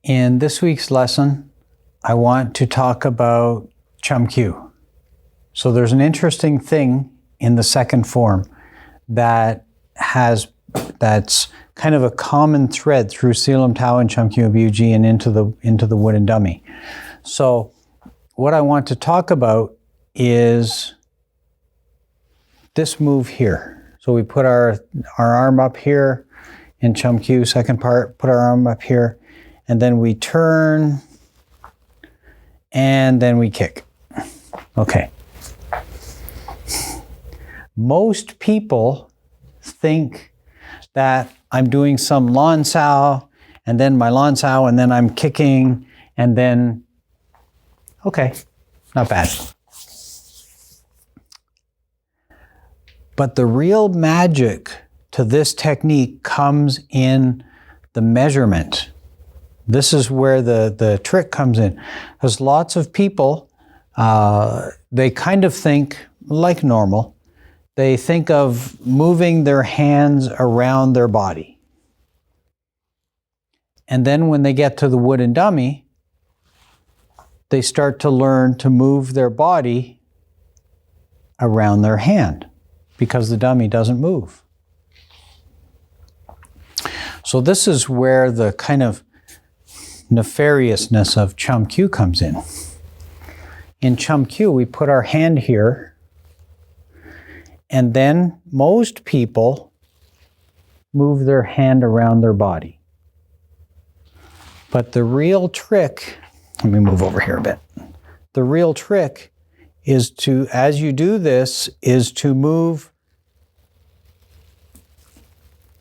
In this week's lesson, I want to talk about Chum Kiu. So there's an interesting thing in the second form that's kind of a common thread through Silam Tao and Chum Kiu BUG and into the wooden dummy. So what I want to talk about is this move here. So we put our arm up here in Chum Kiu, second part, put our arm up here, and then we turn, and then we kick. Okay. Most people think that I'm doing some lawn sao, and then my lawn sao, and then I'm kicking, and then, okay, not bad. But the real magic to this technique comes in the measurement. This is where the trick comes in. Because lots of people, they kind of think like normal. They think of moving their hands around their body. And then when they get to the wooden dummy, they start to learn to move their body around their hand because the dummy doesn't move. So this is where the kind of nefariousness of Chum Kiu comes in. In Chum Kiu, we put our hand here, and then most people move their hand around their body. But the real trick, let me move over here a bit. The real trick is to, as you do this, is to move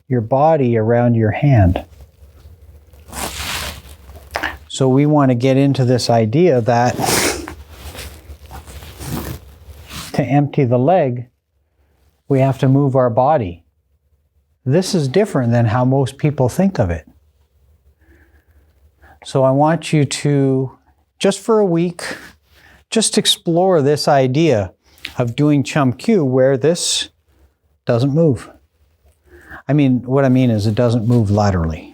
your body around your hand. So we want to get into this idea that to empty the leg, we have to move our body. This is different than how most people think of it. So I want you to, just for a week, just explore this idea of doing Chum Kiu where this doesn't move. I mean, what I mean is it doesn't move laterally.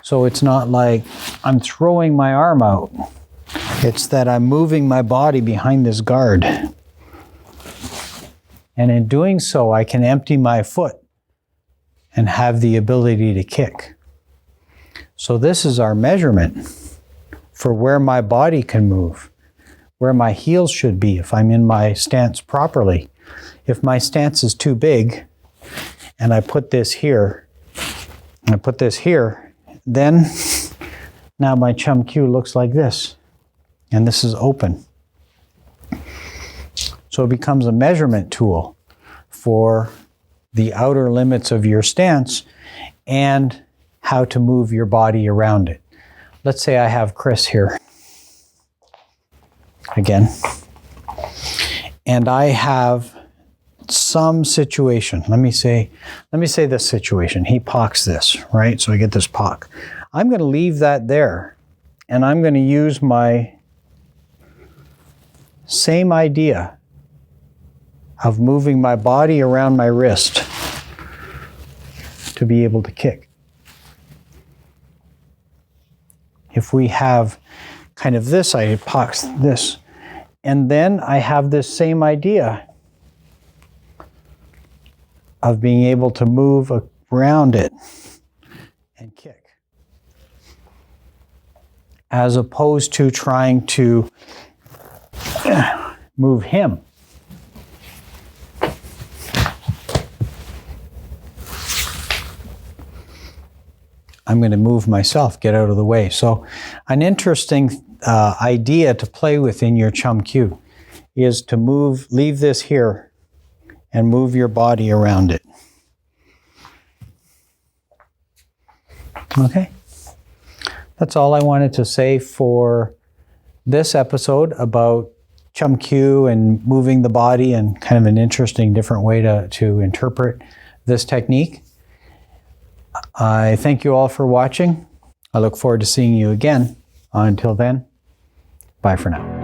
So it's not like I'm throwing my arm out. It's that I'm moving my body behind this guard. And in doing so, I can empty my foot and have the ability to kick. So this is our measurement for where my body can move, where my heels should be if I'm in my stance properly. If my stance is too big and I put this here, and I put this here, then now my Chum Kiu looks like this, and this is open. So it becomes a measurement tool for the outer limits of your stance and how to move your body around it. Let's say I have Chris here again, and I have some situation. Let me say this situation. He pocks this, right? So I get this pock. I'm going to leave that there, and I'm going to use my same idea of moving my body around my wrist to be able to kick. If we have kind of this, I pox this, and then I have this same idea of being able to move around it and kick, as opposed to trying to move him. I'm going to move myself, get out of the way. So an interesting idea to play with in your Chum Kiu is to leave this here and move your body around it. Okay? That's all I wanted to say for this episode about Chum Kiu and moving the body, and kind of an interesting different way to interpret this technique. I thank you all for watching. I look forward to seeing you again. Until then, bye for now.